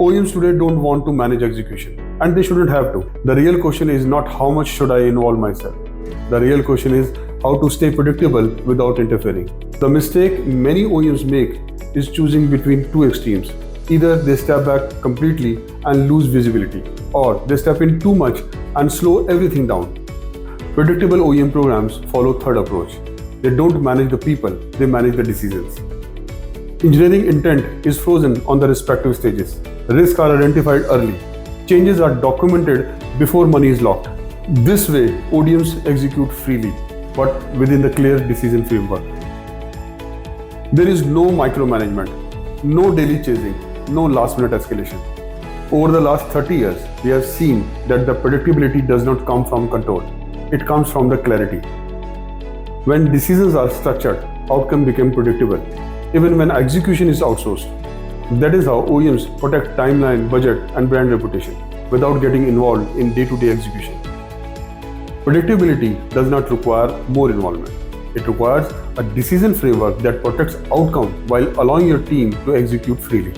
OEMs today don't want to manage execution, and they shouldn't have to. The real question is not how much should I involve myself. The real question is how to stay predictable without interfering. The mistake many OEMs make is choosing between two extremes. Either they step back completely and lose visibility, or they step in too much and slow everything down. Predictable OEM programs follow third approach. They don't manage the people, they manage the decisions. Engineering intent is frozen on the respective stages. Risks are identified early. Changes are documented before money is locked. This way, ODMs execute freely, but within the clear decision framework. There is no micromanagement, no daily chasing, no last-minute escalation. Over the last 30 years, we have seen that the predictability does not come from control. It comes from the clarity. When decisions are structured, outcome become predictable, even when execution is outsourced. That is how OEMs protect timeline, budget, and brand reputation without getting involved in day-to-day execution. Predictability does not require more involvement. It requires a decision framework that protects outcome while allowing your team to execute freely.